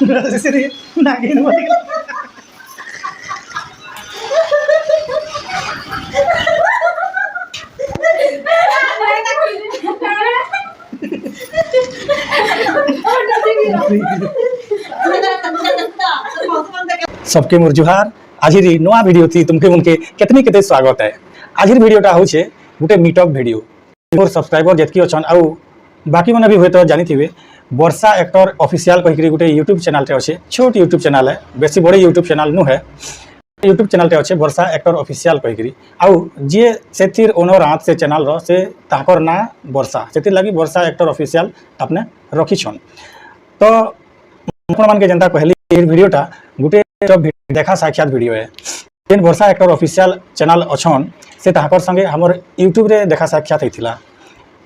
राजश्री नागिन बन गया। सबके मोर जुहार। आज नुआ वीडियो थी तुमके उनके केतनी केते स्वागत है। आज वीडियोटा होचे गोटे मीटअप वीडियो। मोर सब्सक्राइबर जेतकी अछन आउ बाकी मैंने भी हुए तो जानी थे वर्षा एक्टर ऑफिशियल कहीकि गोटे यूट्यूब चैनल अच्छे, छोट यूट्यूब चैनल है, बेसी बड़े यूट्यूब चैनल नु है। यूट्यूब चैनल अच्छे वर्षा एक्टर ऑफिशियल कहीकि आउ जी से ओनर आँत से चैनल रो से ताकर ना वर्षा से लगी वर्षा एक्टर ऑफिशियल आपने रखीछन। तो मान के जनता कहली वीडियोटा गोटे देखा साक्षात वीडियो है। जेन वर्षा एक्टर ऑफिशियल चैनल अच्छन से ताकर संगे हमर यूट्यूब रे देखा साक्षात होता।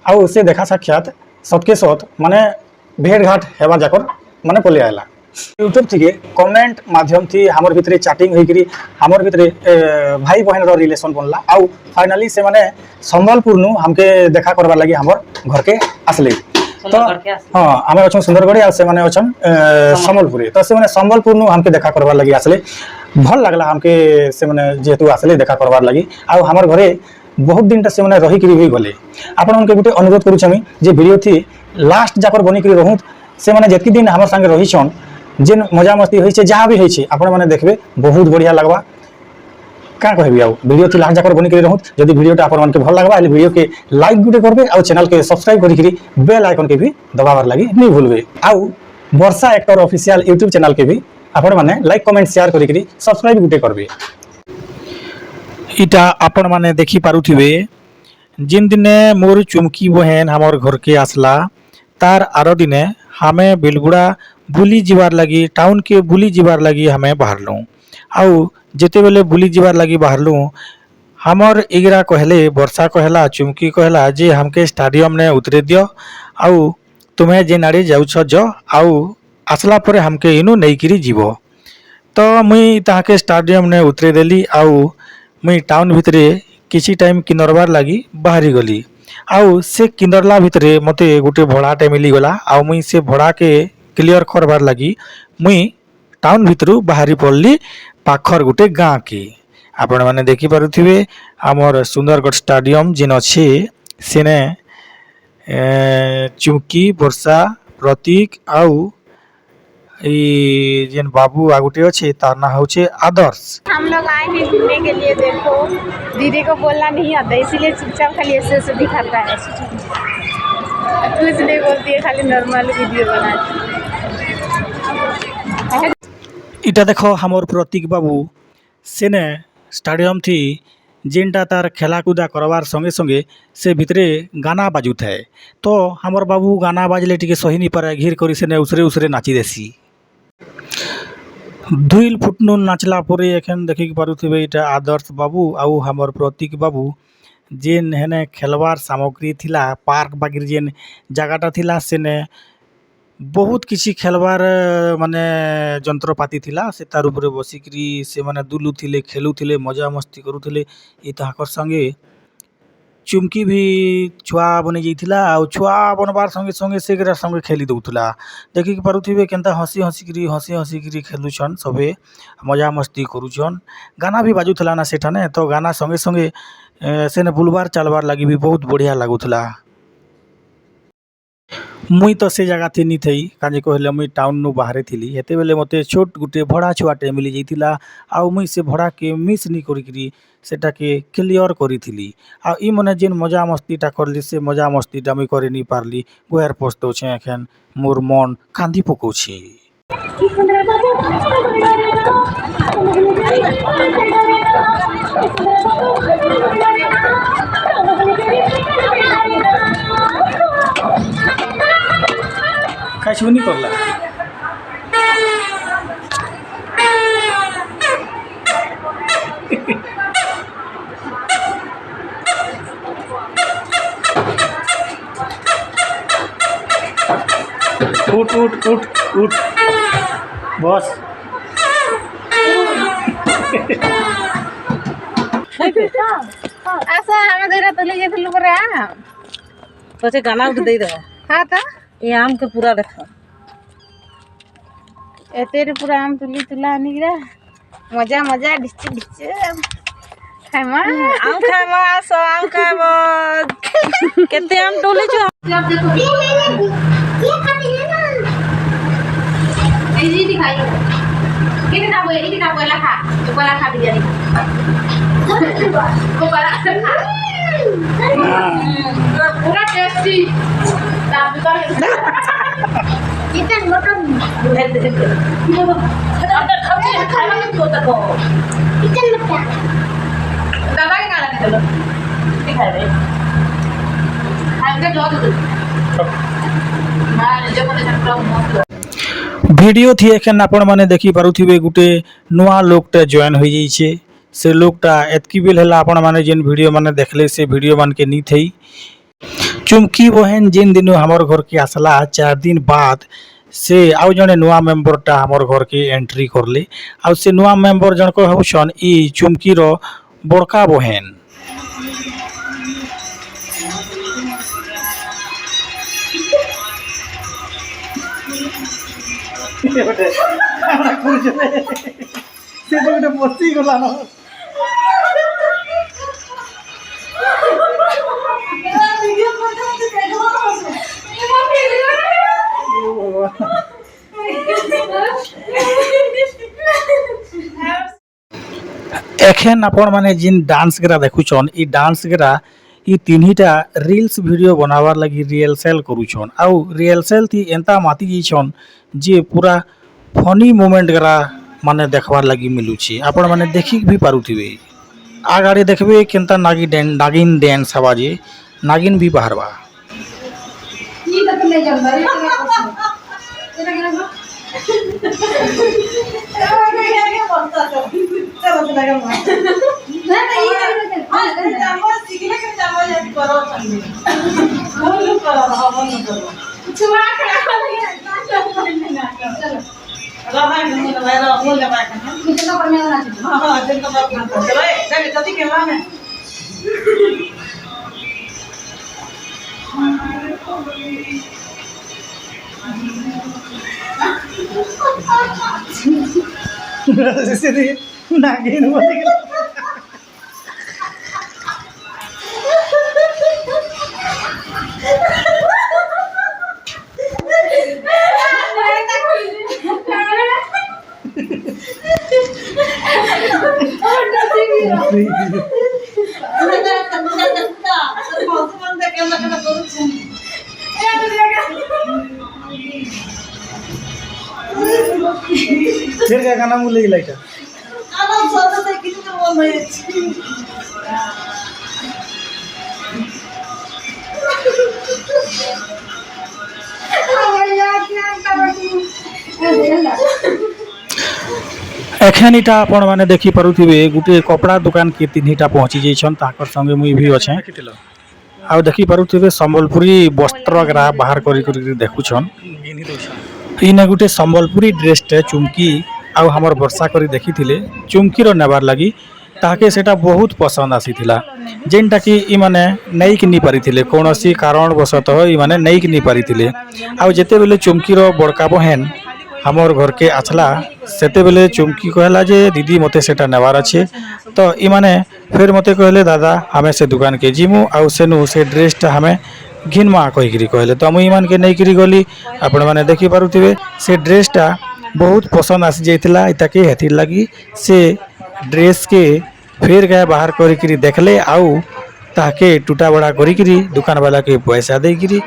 आउ से देखा साक्षात सतके सत माने भेट घाट हेबा जाकर माने पलि आला। यूट्यूब थी कमेंट माध्यम थी हमर भितरे चैटिंग होइकरी हमर भितरे भाई बहन रो रिलेशन बनला। आउ फाइनली से माने संबलपुर नु हमके देखा करबा लगी हमर घर के आसले। तो हाँ आम अच्छा सुंदरगढ़ आ से माने अच्छन संबलपुर। तो से माने संबलपुर नु हमके देखा करबार लगी आसले। भल लगला हमके से माने जेहेतु आसले देखा करबार लगी। आ हमर घरे बहुत दिन से मैंने रही भी गले। आपण उनके गोटे अनुरोध करुँ जे वीडियो थी लास्ट जाकर बनिक रहूँ से मैंने जितकी दिन हमारे संगे रहीछन जेन मजा मस्ती होइछे जहाँ भी होइछे आपण मैंने देखबे बहुत बढ़िया लगवा। क्या कहबी आउ वीडियो थी लास्ट जाकर बनिक रहूँ। जदि वीडियोटा आपण मानके भल लगवा वीडियो के लाइक गुटे करबे आउ चैनल के सब्सक्राइब करिकरी बेल आइकन के भी दबावर लगी नहीं भूलबे। आउ वर्षा एक्टर ऑफिशियल यूट्यूब चैनल के भी आपण माने लाइक कमेंट शेयर करिकरी सब्सक्राइब गुटे करबे। इटा आपण माने देखी पारुथिबे जिन दिने मोर चुमकी बहन हमर घर के आसला तार आरो दिने हमें बेलगुड़ा बुली जीवार लगी टाउन के बुली जीवार लगी हमें बाहरलूँ। आउ जेते बेले बुली जीवार लगी बाहरलूँ हमर इगरा कहले वर्षा कहला चुमकी कहला जे हमके स्टाडियम ने उतरे दियो आउ तुम्हें जे नाड़ी जाउछ जो आउ आसला परे हमके इनु नहींकरी जीवो। तो मुई ताके स्टाडियम ने उतरे देली आउ मुई टाउन भितरे किसी टाइम किनरबार लगी बाहरी गली। आउ से किनरला भितरे मते गोटे भड़ाटे मिलीगला। आउ मुई से भड़ा के क्लियर करबार लगी मुई टाउन भितरू बाहरी पड़ली पाखर गोटे गाँ के। आपण माने देखी पारुथिबे हमर सुंदरगढ़ स्टाडियम जेन अच्छे सेने चुमकी वर्षा प्रतीक आउ जेन बाबू आगुटे अच्छे तार ना होचे आदर्श। हम लोग आए हैं घूमने के लिए। देखो दीदी को बोलना नहीं आता इसीलिए चुपचाप खाली ऐसे दिखाता है, कुछ नहीं बोलती है, खाली नॉर्मल वीडियो बनाती है। इटा देखो हमर प्रतीक बाबू सेने स्टाडियम थी जेनटा तार खेला कूदा करवार संगे संगे से भितरे गाना बाजू थाए। तो हमर बाबू गाना बाजले टिके सही नहीं पारे घिर करी सेने उसरे उसरे नाची देसी। दुईल फुटनुन नाचला परे एखन देखि पारुथिबे इटा आदर्श बाबू आउ हमर प्रतीक बाबू जेन हेने खेलवार सामग्री थिला पार्क बागिर जेन जगहटा थिला सेने बहुत किसी खेलवार माने जंत्रपाती थिला से तार उपरे बसिकरी से माने दुलुथिले खेलुथिले मजा मस्ती करुथिले। इ ताकर संगे चुमकी भी छुआ बनी जाइथिला आउ छुआ बनबार संगे संगे सेगरा संगे खेली दउथला। देखि पारुथिबे केनता हसी हसी करी खेलुछन सबे मजा मस्ती करुछन। गाना भी बाजुथला ना सेठाने तो गाना संगे संगे सेने बुलबार चलबार लगी भी बहुत बढ़िया लागुथला। मुई तो से जगह थी नहीं थी काजे कहले मुई टाउन नु बाहरे थिली हेते बेले मते छोट गुटे भड़ा छुआटे मिली जाइथिला। आउ मुई से भड़ा के मिस नहीं करिकरी सेटा के क्लियर करी थिली। आ ई मने जेन मजा मस्तीटा करली से मजा मस्तीटा मुई करे नहीं पारली गोयर पोस्तो छे एखन मोर मन कांदी पकोछे। काई नहीं करला उठ उठ उठ उठ बस आसा हमें देरा तो ले जेथिलु परे तो से गाना उठ दे दो। हां त ये आम के पूरा देखो एतेरे पूरा आम तुली तुला निगरा मजा मजा डिस्चे डिस्चे खाइमा आम खाइमा सो आम खाइमा केते आम टोले छ ये दिखाई किने खाबो एला खा बिरयानी को बड़ा खा पूरा टेस्टी दाबी कर कितन मटन अंदर खाते खाना नहीं होता को कितन मटन दादा के गाना चलो दिखा दे आगे जो दे मां जे मने प्रॉब्लम मत ভিডিও থি এখানে আপন মানে দেখি পারুথিবে গুটে নয়া লোকটা জয়েন হয়ে যাইছে সে লোকটা এতকি বেল হেলা আপন মানে যেন ভিডিও মানে দেখলে সে ভিডিও মান के नी थई चुमकी बहन जिन दिन हमर घर के आसला 4 दिन बाद से आउ जने नया मेंबरटा हमर घर के एंट्री करले आउ से नया मेंबर जनक हउछन ई चुमकी रो बड़का बहन से तो गोटे बसी गला न एखन आपण माने जिन डांस गरा देखुछन ई डांस गरा ई तीनहीटा रील्स वीडियो बनावार लगी रिहर्सल करूछन आउ रिहर्सल थी एंता माती जइछन जे पूरा फनी मोमेंट गरा माने देखवार लगी मिलुछि आपण माने देखि भी पारुथिबे आगाड़ी देखबे केनता नागिन डांस हवाजे नागिन भी बाहरबा नागिन बोले फिर क्या गाना मुझे लगी लाइटा एखन इटा आपण माने देखि पारुथिबे गुटे कपड़ा दुकान के तीनहीटा पहुंची जइछन ताकर संगे मुई भी अछि आ देखि पारुथिबे संबलपुरी वस्त्र गरा बाहर करी करी देखुछन इने गुटे संबलपुरी ड्रेसटे चुमकी आउ हमर वर्षा करी देखिथिले चुमकीर नेबार लगी ताके सेटा बहुत पसंद आसीथिला जेनटा कि इ माने नै कि नी पारिथिले कोनोसी कारण वशतः इ माने नै कि नी पारिथिले आउ जेते बेले चुमकीर बड़का बहन हमर घर के आछला सेते बेले चुमकी कहला जे दीदी मते सेटा नेबार अछि तो इ माने फिर मते कहले दादा हमें से दुकान के जिमु आउ सेनु से ड्रेसटा हमें घिनमा कहिकरी कहले तो मुई मान के नै करी गली आपण माने देखि पारुथिबे से ड्रेसटा बहुत पसंद आसी जाइतिला इताके हेथि लगी से ड्रेस के फिर गए बाहर करी देखले आउ ताके टूटा बड़ा करी दुकान वाला के पैसा देकरी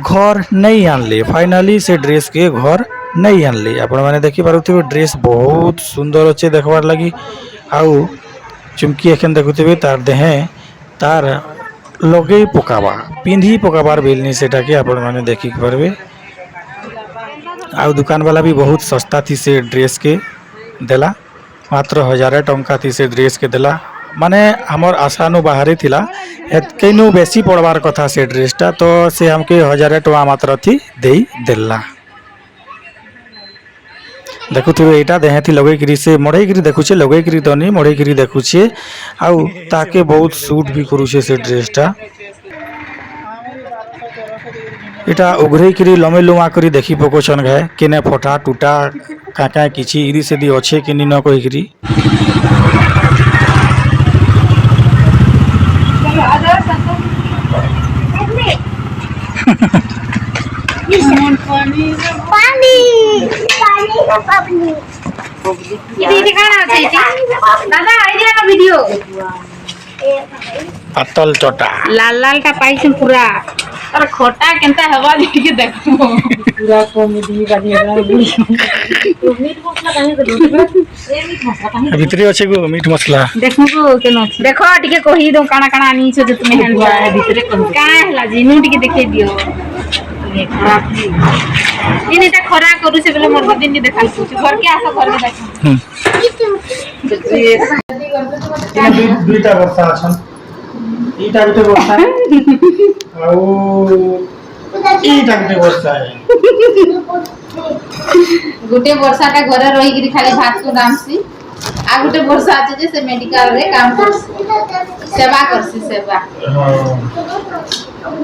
घर नहीं आनले फाइनली से ड्रेस के घर नहीं आनले आपण माने देखि पारुथिबे ड्रेस बहुत सुंदर अच्छे देखबार लगी आउ चुमकी एखन देखुथिबे तार देहे तार लगे पकावा पिंधी पकाबार बेलनी सेटा के आपण माने देखि परबे आउ दुकान वाला भी बहुत सस्ता थी से ड्रेस के देला मात्र 1000 टंका थी से ड्रेस के देला माने हमर आशानु बाहरी थिला केनु बेसी पड़वार कथा से ड्रेसटा तो से हमके 1000 टका मात्र थी देई देला देखुथिबे एटा देहे थी लगे करी से मड़े करी देखुछे लगे करी तो नहीं मड़े करी देखुछे आउ ताके बहुत सूट भी करूछे से ड्रेसटा इटा उघरे करी लमे लुमा करी देखी पकोछन गए केने फटा टूटा काका किछि इदी सेदी अच्छे कि न कहिकरी पातल चटा लाल लाल टा पाइछ पूरा और खोटा केनता हवा लेके देखो पूरा कॉमेडी बाजी मीट मसला काहे कर भितरी अच्छे गो मीट मसला देखो को केनो देखो टिके कहि दो काना काना आनी छ जे तुमे हेंडा भितरे काहे हला जिनु टिके देखे दियो इनेटा खरा करू से बेले मोर दिन देखाल छ घर के आसा घर के देख दुईटा वर्षा अछन ईटा गुटे वर्षा आउ ईटा गुटे वर्षा है गुटे वर्षा का घरे रही गिरी खाली भात को दामसी आ गुटे वर्षा आछे जे से मेडिकल रे काम करसी सेवा करसी सेवा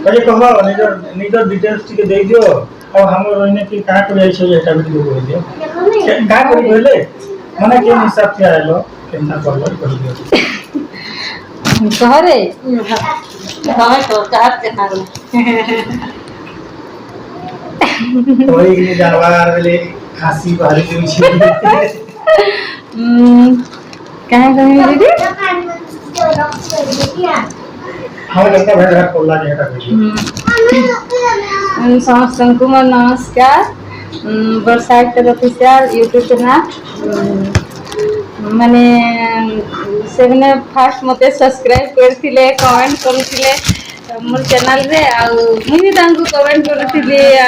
कहे कहबा निजर डिटेल्स टिके दे दियो और हमर रहने की का कर जाय छै एटा वीडियो बोल दियो का कर बोले माने के हिसाब से आइलो केना करलो कर दियो कहरे हां तो कहत के हां कोई के जानवर वाले खांसी बाहर के छै कहां गई दीदी हम लगता है घर खोलना है एटा समस्त को नमस्कार वर्षा ऑफिशियल यूट्यूब चैनल माने सेने फास्ट मते सब्सक्राइब करथिले कमेंट करथिले मोर चैनल रे आ मुई तांको कमेंट करथिले आ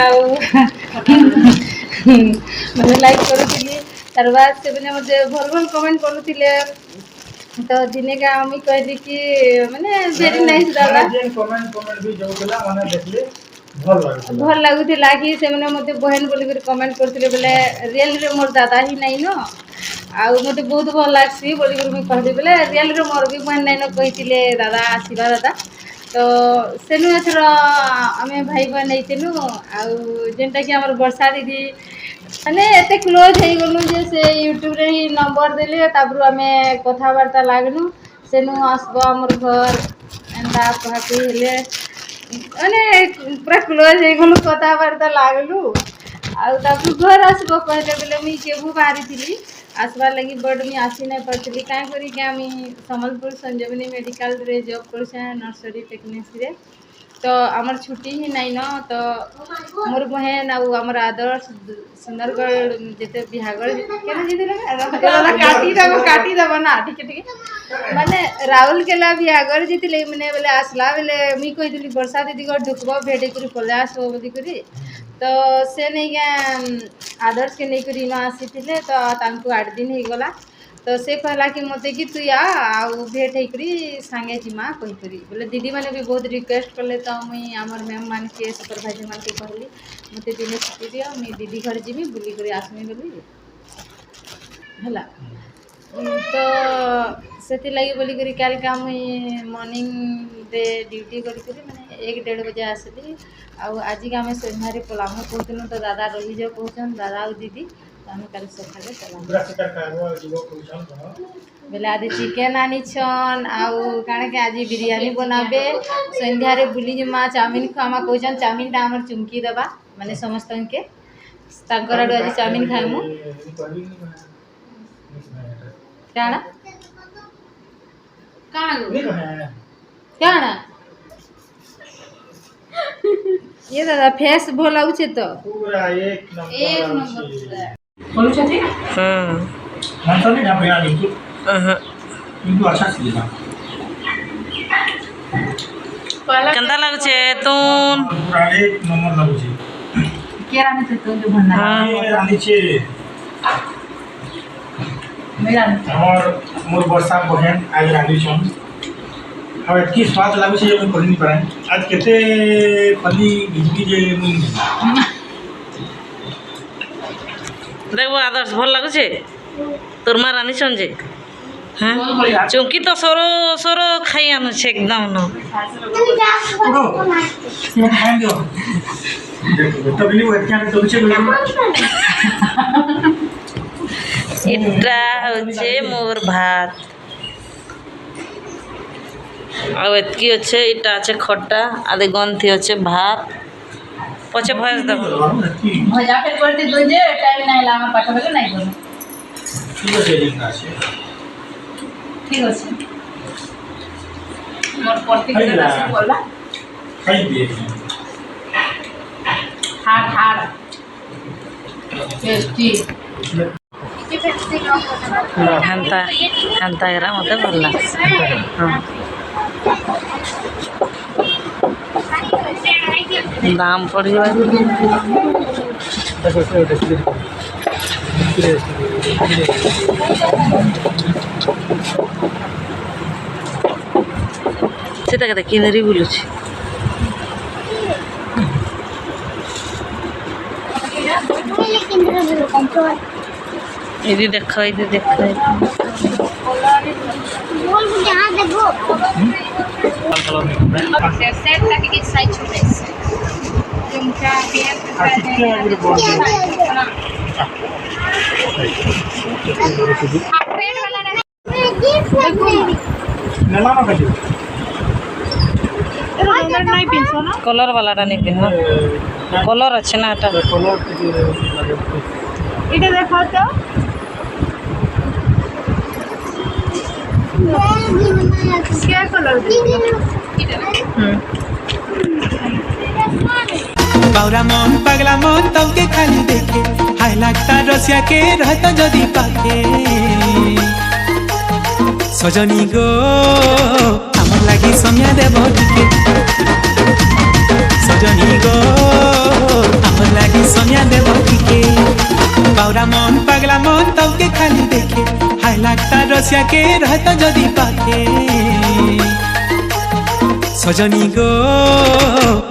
माने लाइक करथिले तार बाद सेने मते भल भल कमेंट करथिले तो दिने का हम कहली कि माने वेरी नाइस दादा कमेंट भी जोला माने देखले भल लगुला कि से मते बहन बोल कमेंट करथिले बेले रियल रे मोर दादा ही नहीं न आ मते बहुत भल लागसी बोली कर मैं कहली बेले रियल रे मोर भी बहन नहीं न कहिथिले दादा आशीर्वाद दादा तो सेनु एथर आमे भाई बहन नैतेनु आ जेनटा कि हमर वर्षा दीदी माने एते क्लोज हे गनु जे से यूट्यूब रे ही नंबर देले ताबरु आमे कथा वार्ता लागनु सेनु आसबो हमर घर एंदा कहती हेले माने पूरा क्लोज हे गनु कथा वार्ता लागलु आ ताबरु घर आसबो कहले बेले मी केबु बाहरी थिली आसबार लगी बड मी आसी नहीं पारती क्या करी कि आम सम्बलपुर संजीवनी मेडिकल रे जॉब कर नर्सरी टेक्निक्स रे तो आमर छुट्टी ही नहीं न तो मोर बहन आमर आदर्श सुंदरगढ़ जेते बिहागढ़ केना जीते काटी दब ना ठीक माने राहुल केला बिहागढ़ जीते मैंने बोले आसला बेले मुई कही वर्षा दीदी घर ढुकब भेटे कर पले आसब बोलिकी तो से नहीं क्या आदर्श के नहीं करी आसी तो 8 दिन हो गला तो से कहला कि मते कि तू आ भेट होकरी सांगे जिमा कहीकरी बोले दीदी मैंने भी बहुत रिक्वेस्ट कले तो मुई आमर मैम मान के सुपरवाइजर मान के कहली मते दिने छुट्टी दियो मुई दीदी घर जीमी बुली कर आसमी बोली हला तो से लगी बोली करी काल का मुई मॉर्निंग रे ड्यूटी करी मैंने 1-1.5 बजे आसली आज के आम सन्धारे पलाम कहूँ तो दादा रही जाओ कहन दादा और दीदी तो आम कल सकाले बेले आज चिकेन आनी छन आण के आज बिरयानी बनाबे सन्धारे बुली जिमा चाउमिन खामा कहन चाउमिन टा आम चुमकी दबा माने समस्त के आज चाउमिन खाइमु काना काना ये दादा फेस भल लाଗୁছে तो पूरा एक नंबर बोलू छथि हम तो नहीं ना इनको अच्छा से ना केंदा लागछे तून पूरा एक नंबर लागछे के रानी से तो जो भंडा ये रानी छे मेरा और मोर वर्षा बहन आज रानी छन अब एतकी स्वाद लागू छे जे कहि नहीं पारे आज केते फली बिजली जे देखो आदर्श भल लागछे तोर मां रानी छन जे हाँ चौकी तो सोरो सोरो खाई आनु छे एकदम न से खाएं दो देखो तो बिली वो क्या तो छे এটা হচ্ছে মোর ভাত আর এতকি হচ্ছে এটা আছে খটা আদে গন্থি হচ্ছে ভাত পছে ভয়েস দেব ভজা ফের করতে দুই যে টাইম নাই লা আমার পাঠা বেলে নাই করব ঠিক আছে রিং আছে ঠিক আছে মোর পড়তে গেলে আছে বললা খাই দিয়ে হাড় হাড় টেস্টি হান্তা হান্তা এরা মতে ভাল লাগছে দাম পড়িব সেটা কথা কিনেরি বলুছি এদি দেখ এদি দেখ सेट तक के साइज छोटे से तुमका पेन নেলা না কাটি नहीं पिनसो ना कलर वाला नहीं पिन कलर अच्छे ना এটা কলর থেকে লাগে এটা দেখো তো क्या कलर बाउरा मन पगला मन तौके खाली देखे हाय लागता रसिया के रहता जदी पाके सजनी गो हमर लागी समिया देबो टिके सजनी गो हमर लागी समिया देबो टिके बाउरा मन पगला मन तौके खाली देखे हाय लागता रसिया के रहता जदी पाके सजनी गो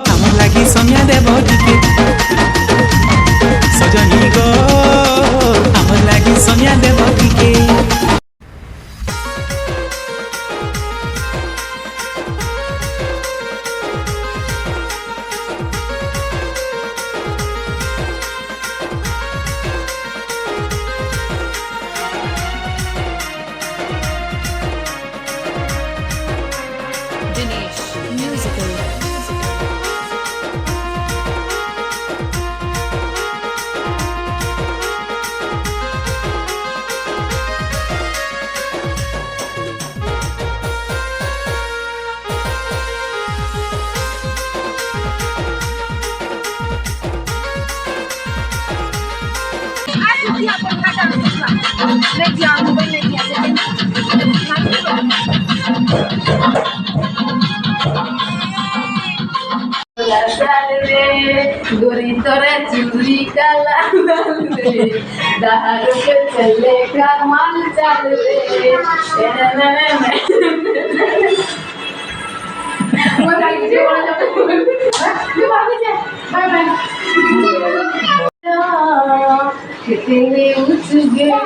हमर लागी समिया देबो टिके सजनी गो हमर लागी समिया देबो टिके गोरी तोरे चूड़ी काला रे दारू पे चले का माल चाल रे कितने उठ गया